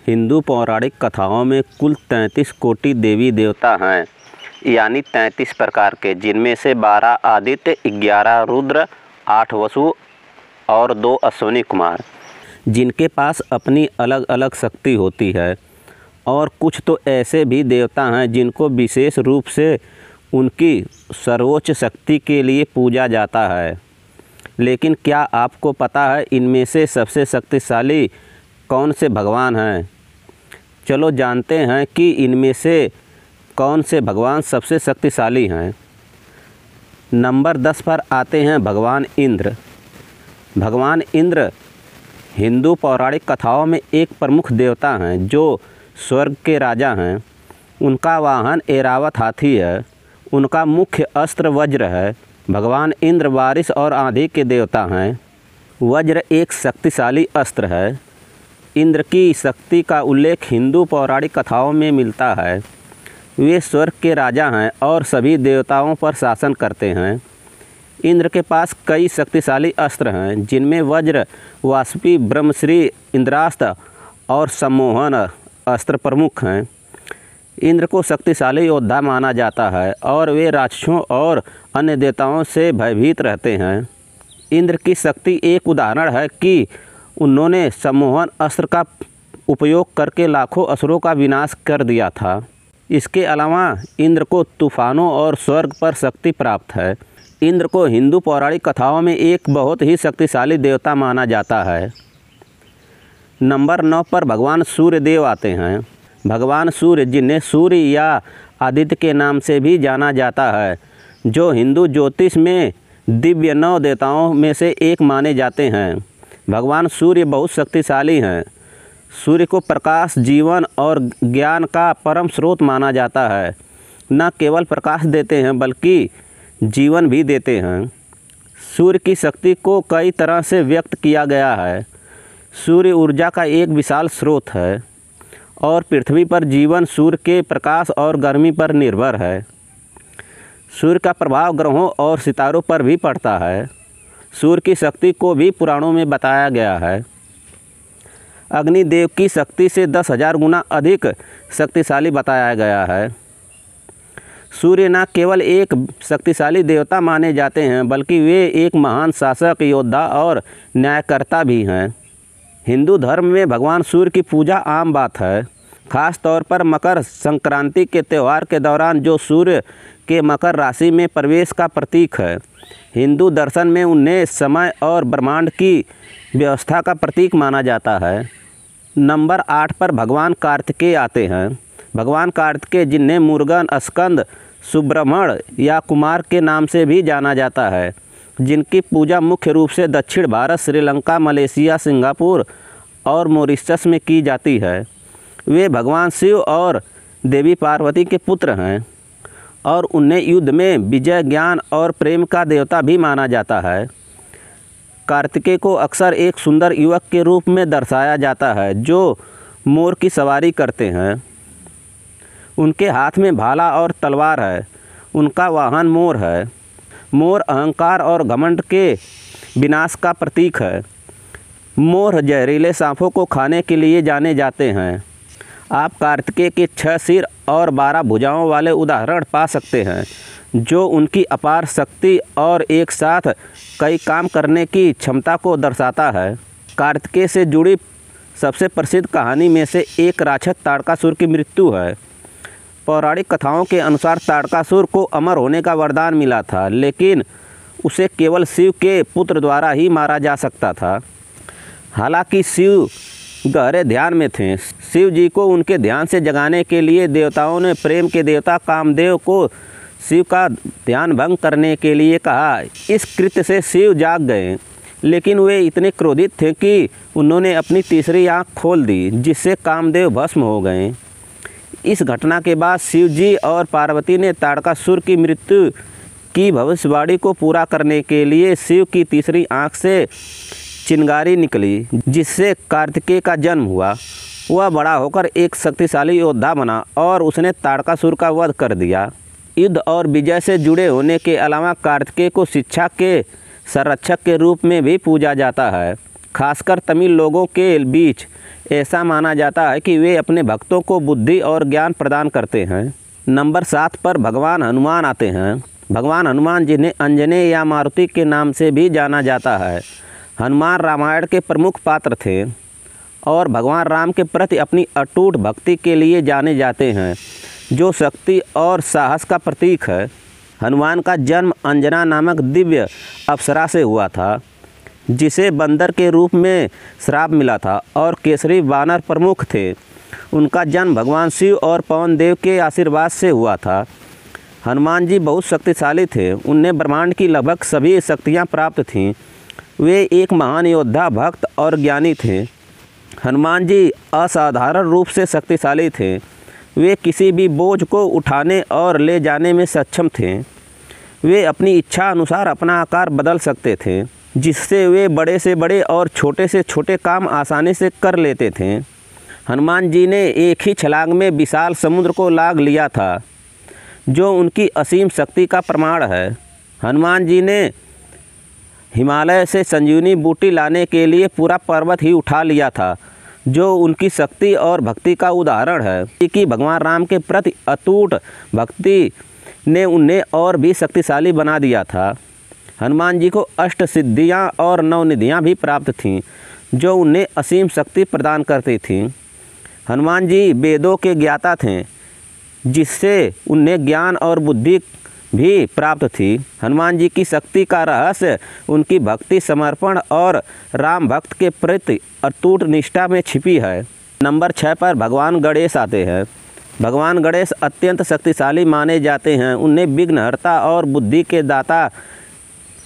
हिंदू पौराणिक कथाओं में कुल 33 कोटि देवी देवता हैं, यानी 33 प्रकार के, जिनमें से 12 आदित्य, 11 रुद्र, 8 वसु और 2 अश्विनी कुमार, जिनके पास अपनी अलग अलग शक्ति होती है। और कुछ तो ऐसे भी देवता हैं जिनको विशेष रूप से उनकी सर्वोच्च शक्ति के लिए पूजा जाता है। लेकिन क्या आपको पता है इनमें से सबसे शक्तिशाली कौन से भगवान हैं? चलो जानते हैं कि इनमें से कौन से भगवान सबसे शक्तिशाली हैं। नंबर 10 पर आते हैं भगवान इंद्र। भगवान इंद्र हिंदू पौराणिक कथाओं में एक प्रमुख देवता हैं जो स्वर्ग के राजा हैं। उनका वाहन ऐरावत हाथी है। उनका मुख्य अस्त्र वज्र है। भगवान इंद्र बारिश और आंधी के देवता हैं। वज्र एक शक्तिशाली अस्त्र है। इंद्र की शक्ति का उल्लेख हिंदू पौराणिक कथाओं में मिलता है। वे स्वर्ग के राजा हैं और सभी देवताओं पर शासन करते हैं। इंद्र के पास कई शक्तिशाली अस्त्र हैं, जिनमें वज्र, वाष्पी, ब्रह्मश्री, इंद्रास्त्र और सम्मोहन अस्त्र प्रमुख हैं। इंद्र को शक्तिशाली योद्धा माना जाता है और वे राक्षसों और अन्य देवताओं से भयभीत रहते हैं। इंद्र की शक्ति एक उदाहरण है कि उन्होंने सम्मोहन अस्त्र का उपयोग करके लाखों असुरों का विनाश कर दिया था। इसके अलावा इंद्र को तूफानों और स्वर्ग पर शक्ति प्राप्त है। इंद्र को हिंदू पौराणिक कथाओं में एक बहुत ही शक्तिशाली देवता माना जाता है। नंबर 9 पर भगवान सूर्य देव आते हैं। भगवान सूर्य, जिन्हें सूर्य या आदित्य के नाम से भी जाना जाता है, जो हिंदू ज्योतिष में दिव्य 9 देवताओं में से एक माने जाते हैं। भगवान सूर्य बहुत शक्तिशाली हैं। सूर्य को प्रकाश, जीवन और ज्ञान का परम स्रोत माना जाता है। न केवल प्रकाश देते हैं बल्कि जीवन भी देते हैं। सूर्य की शक्ति को कई तरह से व्यक्त किया गया है। सूर्य ऊर्जा का एक विशाल स्रोत है और पृथ्वी पर जीवन सूर्य के प्रकाश और गर्मी पर निर्भर है। सूर्य का प्रभाव ग्रहों और सितारों पर भी पड़ता है। सूर्य की शक्ति को भी पुराणों में बताया गया है। अग्निदेव की शक्ति से 10,000 गुना अधिक शक्तिशाली बताया गया है। सूर्य न केवल एक शक्तिशाली देवता माने जाते हैं बल्कि वे एक महान शासक, योद्धा और न्यायकर्ता भी हैं। हिंदू धर्म में भगवान सूर्य की पूजा आम बात है। खास तौर पर मकर संक्रांति के त्यौहार के दौरान, जो सूर्य के मकर राशि में प्रवेश का प्रतीक है। हिंदू दर्शन में उन्हें समय और ब्रह्मांड की व्यवस्था का प्रतीक माना जाता है। नंबर 8 पर भगवान कार्तिकेय आते हैं। भगवान कार्तिकेय, जिन्हें मुरुगन, स्कंद, सुब्रह्मण्य या कुमार के नाम से भी जाना जाता है, जिनकी पूजा मुख्य रूप से दक्षिण भारत, श्रीलंका, मलेशिया, सिंगापुर और मॉरिशस में की जाती है। वे भगवान शिव और देवी पार्वती के पुत्र हैं और उन्हें युद्ध में विजय, ज्ञान और प्रेम का देवता भी माना जाता है। कार्तिकेय को अक्सर एक सुंदर युवक के रूप में दर्शाया जाता है जो मोर की सवारी करते हैं। उनके हाथ में भाला और तलवार है। उनका वाहन मोर है। मोर अहंकार और घमंड के विनाश का प्रतीक है। मोर जहरीले सांपों को खाने के लिए जाने जाते हैं। आप कार्तिकेय के 6 सिर और 12 भुजाओं वाले उदाहरण पा सकते हैं, जो उनकी अपार शक्ति और एक साथ कई काम करने की क्षमता को दर्शाता है। कार्तिकेय से जुड़ी सबसे प्रसिद्ध कहानी में से एक राक्षस ताड़कासुर की मृत्यु है। पौराणिक कथाओं के अनुसार ताड़कासुर को अमर होने का वरदान मिला था, लेकिन उसे केवल शिव के पुत्र द्वारा ही मारा जा सकता था। हालांकि शिव गहरे ध्यान में थे। शिव जी को उनके ध्यान से जगाने के लिए देवताओं ने प्रेम के देवता कामदेव को शिव का ध्यान भंग करने के लिए कहा। इस कृत्य से शिव जाग गए, लेकिन वे इतने क्रोधित थे कि उन्होंने अपनी तीसरी आँख खोल दी, जिससे कामदेव भस्म हो गए। इस घटना के बाद शिव जी और पार्वती ने ताड़कासुर की मृत्यु की भविष्यवाणी को पूरा करने के लिए शिव की तीसरी आँख से चिंगारी निकली, जिससे कार्तिकेय का जन्म हुआ। वह बड़ा होकर एक शक्तिशाली योद्धा बना और उसने ताड़कासुर का वध कर दिया। युद्ध और विजय से जुड़े होने के अलावा कार्तिकेय को शिक्षा के संरक्षक के रूप में भी पूजा जाता है। खासकर तमिल लोगों के बीच ऐसा माना जाता है कि वे अपने भक्तों को बुद्धि और ज्ञान प्रदान करते हैं। नंबर 7 पर भगवान हनुमान आते हैं। भगवान हनुमान जिन्हें अंजनेय या मारुति के नाम से भी जाना जाता है, हनुमान रामायण के प्रमुख पात्र थे और भगवान राम के प्रति अपनी अटूट भक्ति के लिए जाने जाते हैं, जो शक्ति और साहस का प्रतीक है। हनुमान का जन्म अंजना नामक दिव्य अप्सरा से हुआ था, जिसे बंदर के रूप में श्राप मिला था और केसरी वानर प्रमुख थे। उनका जन्म भगवान शिव और पवन देव के आशीर्वाद से हुआ था। हनुमान जी बहुत शक्तिशाली थे। उन्हें ब्रह्मांड की लगभग सभी शक्तियाँ प्राप्त थीं। वे एक महान योद्धा, भक्त और ज्ञानी थे। हनुमान जी असाधारण रूप से शक्तिशाली थे। वे किसी भी बोझ को उठाने और ले जाने में सक्षम थे। वे अपनी इच्छा अनुसार अपना आकार बदल सकते थे, जिससे वे बड़े से बड़े और छोटे से छोटे काम आसानी से कर लेते थे। हनुमान जी ने एक ही छलांग में विशाल समुद्र को लांघ लिया था, जो उनकी असीम शक्ति का प्रमाण है। हनुमान जी ने हिमालय से संजीवनी बूटी लाने के लिए पूरा पर्वत ही उठा लिया था, जो उनकी शक्ति और भक्ति का उदाहरण है। कि भगवान राम के प्रति अटूट भक्ति ने उन्हें और भी शक्तिशाली बना दिया था। हनुमान जी को अष्ट सिद्धियाँ और 9 निधियाँ भी प्राप्त थीं, जो उन्हें असीम शक्ति प्रदान करती थीं। हनुमान जी वेदों के ज्ञाता थे, जिससे उन्हें ज्ञान और बुद्धि भी प्राप्त थी। हनुमान जी की शक्ति का रहस्य उनकी भक्ति, समर्पण और राम भक्त के प्रति अटूट निष्ठा में छिपी है। नंबर 6 पर भगवान गणेश आते हैं। भगवान गणेश अत्यंत शक्तिशाली माने जाते हैं। उन्हें विघ्नहर्ता और बुद्धि के दाता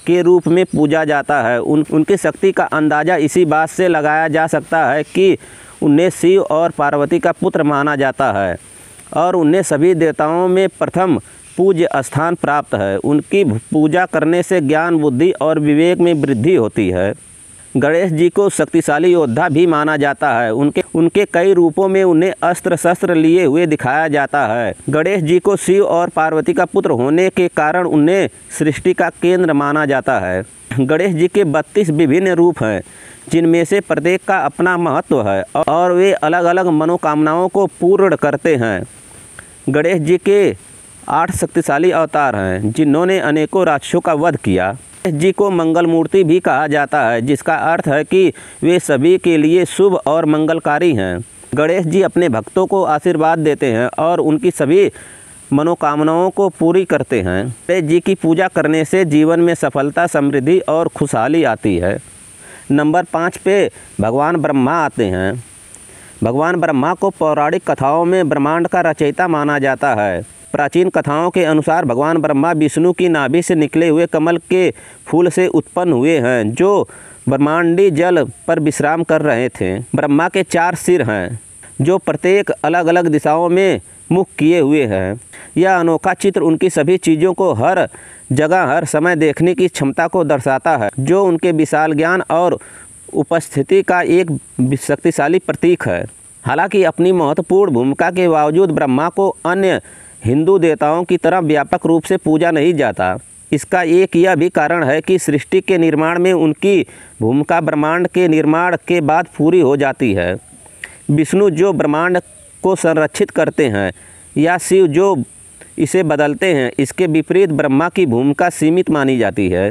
के रूप में पूजा जाता है। उनकी शक्ति का अंदाज़ा इसी बात से लगाया जा सकता है कि उन्हें शिव और पार्वती का पुत्र माना जाता है और उन्हें सभी देवताओं में प्रथम पूज्य स्थान प्राप्त है। उनकी पूजा करने से ज्ञान, बुद्धि और विवेक में वृद्धि होती है। गणेश जी को शक्तिशाली योद्धा भी माना जाता है। उनके कई रूपों में उन्हें अस्त्र शस्त्र लिए हुए दिखाया जाता है। गणेश जी को शिव और पार्वती का पुत्र होने के कारण उन्हें सृष्टि का केंद्र माना जाता है। गणेश जी के 32 विभिन्न रूप हैं, जिनमें से प्रत्येक का अपना महत्व है और वे अलग अलग मनोकामनाओं को पूर्ण करते हैं। गणेश जी के 8 शक्तिशाली अवतार हैं, जिन्होंने अनेकों राक्षसों का वध किया। गणेश जी को मंगल मूर्ति भी कहा जाता है, जिसका अर्थ है कि वे सभी के लिए शुभ और मंगलकारी हैं। गणेश जी अपने भक्तों को आशीर्वाद देते हैं और उनकी सभी मनोकामनाओं को पूरी करते हैं। गणेश जी की पूजा करने से जीवन में सफलता, समृद्धि और खुशहाली आती है। नंबर 5 पे भगवान ब्रह्मा आते हैं। भगवान ब्रह्मा को पौराणिक कथाओं में ब्रह्मांड का रचयिता माना जाता है। प्राचीन कथाओं के अनुसार भगवान ब्रह्मा विष्णु की नाभि से निकले हुए कमल के फूल से उत्पन्न हुए हैं, जो ब्रह्मांडी जल पर विश्राम कर रहे थे। ब्रह्मा के 4 सिर हैं, जो प्रत्येक अलग अलग दिशाओं में मुख किए हुए हैं। यह अनोखा चित्र उनकी सभी चीज़ों को हर जगह हर समय देखने की क्षमता को दर्शाता है, जो उनके विशाल ज्ञान और उपस्थिति का एक शक्तिशाली प्रतीक है। हालांकि अपनी महत्वपूर्ण भूमिका के बावजूद ब्रह्मा को अन्य हिंदू देवताओं की तरह व्यापक रूप से पूजा नहीं जाता। इसका एक यह भी कारण है कि सृष्टि के निर्माण में उनकी भूमिका ब्रह्मांड के निर्माण के बाद पूरी हो जाती है। विष्णु जो ब्रह्मांड को संरक्षित करते हैं या शिव जो इसे बदलते हैं, इसके विपरीत ब्रह्मा की भूमिका सीमित मानी जाती है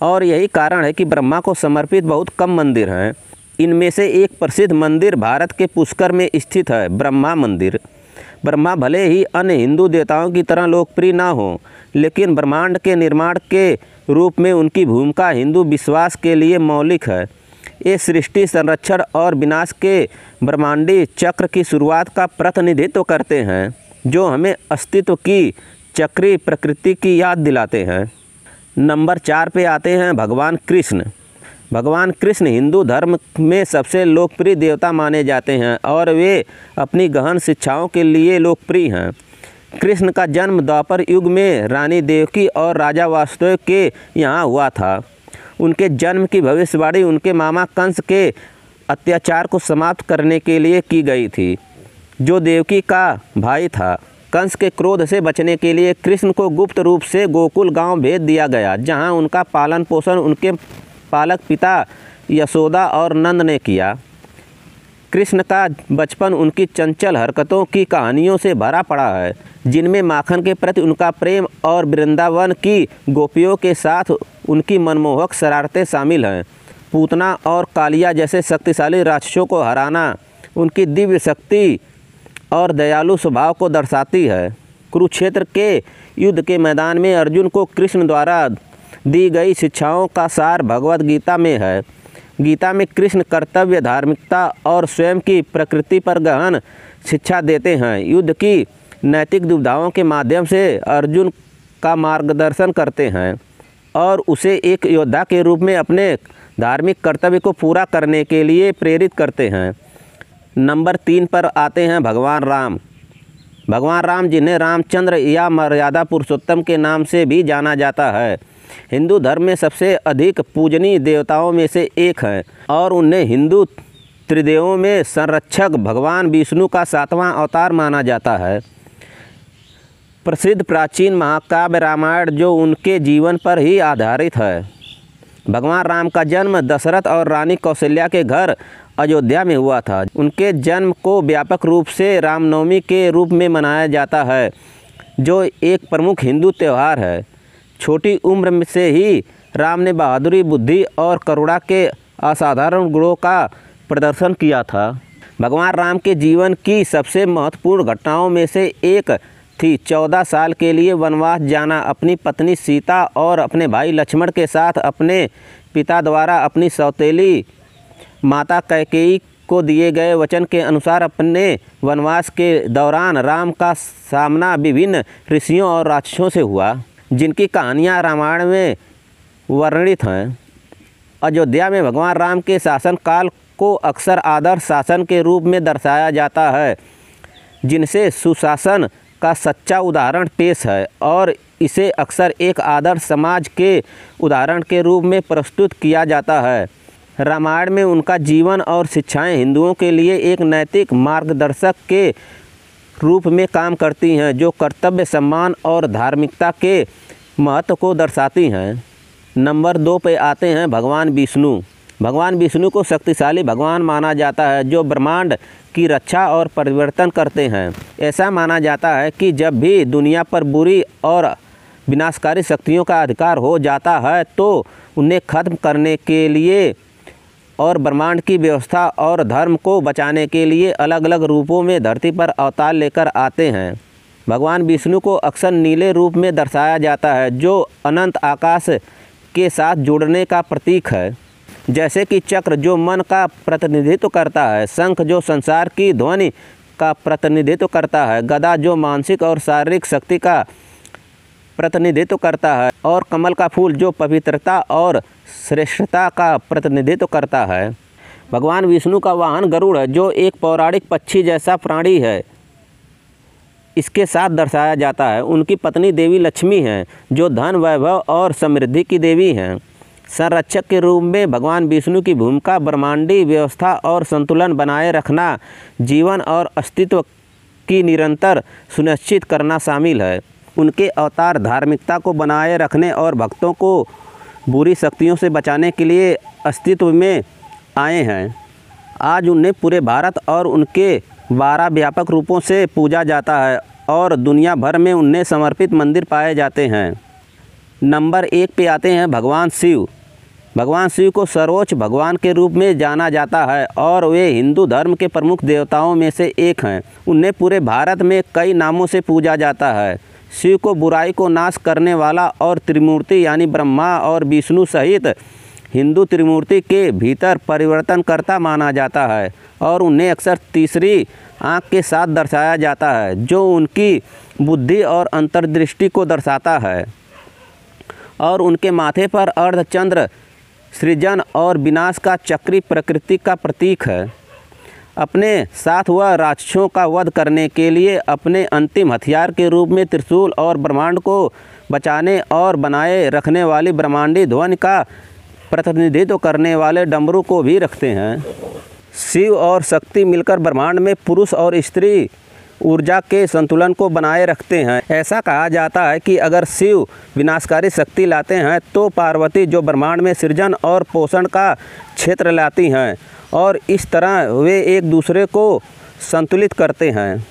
और यही कारण है कि ब्रह्मा को समर्पित बहुत कम मंदिर हैं। इनमें से एक प्रसिद्ध मंदिर भारत के पुष्कर में स्थित है, ब्रह्मा मंदिर। ब्रह्मा भले ही अन्य हिंदू देवताओं की तरह लोकप्रिय ना हो, लेकिन ब्रह्मांड के निर्माण के रूप में उनकी भूमिका हिंदू विश्वास के लिए मौलिक है। ये सृष्टि, संरक्षण और विनाश के ब्रह्मांडी चक्र की शुरुआत का प्रतिनिधित्व करते हैं, जो हमें अस्तित्व की चक्रीय प्रकृति की याद दिलाते हैं। नंबर 4 पे आते हैं भगवान कृष्ण। भगवान कृष्ण हिंदू धर्म में सबसे लोकप्रिय देवता माने जाते हैं और वे अपनी गहन शिक्षाओं के लिए लोकप्रिय हैं। कृष्ण का जन्म द्वापर युग में रानी देवकी और राजा वासुदेव के यहाँ हुआ था। उनके जन्म की भविष्यवाणी उनके मामा कंस के अत्याचार को समाप्त करने के लिए की गई थी, जो देवकी का भाई था। कंस के क्रोध से बचने के लिए कृष्ण को गुप्त रूप से गोकुल गांव भेज दिया गया, जहां उनका पालन पोषण उनके पालक पिता यशोदा और नंद ने किया। कृष्ण का बचपन उनकी चंचल हरकतों की कहानियों से भरा पड़ा है, जिनमें माखन के प्रति उनका प्रेम और वृंदावन की गोपियों के साथ उनकी मनमोहक शरारतें शामिल हैं। पूतना और कालिया जैसे शक्तिशाली राक्षसों को हराना उनकी दिव्य शक्ति और दयालु स्वभाव को दर्शाती है। कुरुक्षेत्र के युद्ध के मैदान में अर्जुन को कृष्ण द्वारा दी गई शिक्षाओं का सार भगवद गीता में है। गीता में कृष्ण कर्तव्य, धार्मिकता और स्वयं की प्रकृति पर गहन शिक्षा देते हैं। युद्ध की नैतिक दुविधाओं के माध्यम से अर्जुन का मार्गदर्शन करते हैं और उसे एक योद्धा के रूप में अपने धार्मिक कर्तव्य को पूरा करने के लिए प्रेरित करते हैं। नंबर 3 पर आते हैं भगवान राम। भगवान राम, जिन्हें रामचंद्र या मर्यादा पुरुषोत्तम के नाम से भी जाना जाता है, हिंदू धर्म में सबसे अधिक पूजनीय देवताओं में से एक हैं और उन्हें हिंदू त्रिदेवों में संरक्षक भगवान विष्णु का 7वां अवतार माना जाता है। प्रसिद्ध प्राचीन महाकाव्य रामायण जो उनके जीवन पर ही आधारित है। भगवान राम का जन्म दशरथ और रानी कौशल्या के घर अयोध्या में हुआ था। उनके जन्म को व्यापक रूप से रामनवमी के रूप में मनाया जाता है, जो एक प्रमुख हिंदू त्यौहार है। छोटी उम्र से ही राम ने बहादुरी, बुद्धि और करुणा के असाधारण गुणों का प्रदर्शन किया था। भगवान राम के जीवन की सबसे महत्वपूर्ण घटनाओं में से एक थी 14 साल के लिए वनवास जाना। अपनी पत्नी सीता और अपने भाई लक्ष्मण के साथ अपने पिता द्वारा अपनी सौतेली माता कैकेयी को दिए गए वचन के अनुसार अपने वनवास के दौरान राम का सामना विभिन्न ऋषियों और राक्षसों से हुआ, जिनकी कहानियाँ रामायण में वर्णित हैं। अयोध्या में भगवान राम के शासनकाल को अक्सर आदर्श शासन के रूप में दर्शाया जाता है, जिनसे सुशासन का सच्चा उदाहरण पेश है और इसे अक्सर एक आदर्श समाज के उदाहरण के रूप में प्रस्तुत किया जाता है। रामायण में उनका जीवन और शिक्षाएं हिंदुओं के लिए एक नैतिक मार्गदर्शक के रूप में काम करती हैं, जो कर्तव्य, सम्मान और धार्मिकता के महत्व को दर्शाती हैं। नंबर 2 पे आते हैं भगवान विष्णु। भगवान विष्णु को शक्तिशाली भगवान माना जाता है, जो ब्रह्मांड की रक्षा और परिवर्तन करते हैं। ऐसा माना जाता है कि जब भी दुनिया पर बुरी और विनाशकारी शक्तियों का अधिकार हो जाता है, तो उन्हें खत्म करने के लिए और ब्रह्मांड की व्यवस्था और धर्म को बचाने के लिए अलग अलग रूपों में धरती पर अवतार लेकर आते हैं। भगवान विष्णु को अक्सर नीले रूप में दर्शाया जाता है, जो अनंत आकाश के साथ जुड़ने का प्रतीक है, जैसे कि चक्र जो मन का प्रतिनिधित्व करता है, शंख जो संसार की ध्वनि का प्रतिनिधित्व करता है, गदा जो मानसिक और शारीरिक शक्ति का प्रतिनिधित्व करता है और कमल का फूल जो पवित्रता और श्रेष्ठता का प्रतिनिधित्व करता है। भगवान विष्णु का वाहन गरुड़ है, जो एक पौराणिक पक्षी जैसा प्राणी है, इसके साथ दर्शाया जाता है। उनकी पत्नी देवी लक्ष्मी हैं, जो धन, वैभव और समृद्धि की देवी हैं। संरक्षक के रूप में भगवान विष्णु की भूमिका ब्रह्मांडीय व्यवस्था और संतुलन बनाए रखना, जीवन और अस्तित्व की निरंतर सुनिश्चित करना शामिल है। उनके अवतार धार्मिकता को बनाए रखने और भक्तों को बुरी शक्तियों से बचाने के लिए अस्तित्व में आए हैं। आज उन्हें पूरे भारत और उनके 12 व्यापक रूपों से पूजा जाता है और दुनिया भर में उन्हें समर्पित मंदिर पाए जाते हैं। नंबर 1 पे आते हैं भगवान शिव। भगवान शिव को सर्वोच्च भगवान के रूप में जाना जाता है और वे हिंदू धर्म के प्रमुख देवताओं में से एक हैं। उन्हें पूरे भारत में कई नामों से पूजा जाता है। शिव को बुराई को नाश करने वाला और त्रिमूर्ति यानी ब्रह्मा और विष्णु सहित हिंदू त्रिमूर्ति के भीतर परिवर्तनकर्ता माना जाता है और उन्हें अक्सर तीसरी आँख के साथ दर्शाया जाता है, जो उनकी बुद्धि और अंतर्दृष्टि को दर्शाता है, और उनके माथे पर अर्धचंद्र सृजन और विनाश का चक्री प्रकृति का प्रतीक है। अपने साथ वह राक्षसों का वध करने के लिए अपने अंतिम हथियार के रूप में त्रिशूल और ब्रह्मांड को बचाने और बनाए रखने वाली ब्रह्मांडी ध्वनि का प्रतिनिधित्व करने वाले डमरू को भी रखते हैं। शिव और शक्ति मिलकर ब्रह्मांड में पुरुष और स्त्री ऊर्जा के संतुलन को बनाए रखते हैं। ऐसा कहा जाता है कि अगर शिव विनाशकारी शक्ति लाते हैं तो पार्वती जो ब्रह्मांड में सृजन और पोषण का क्षेत्र लाती हैं और इस तरह वे एक दूसरे को संतुलित करते हैं।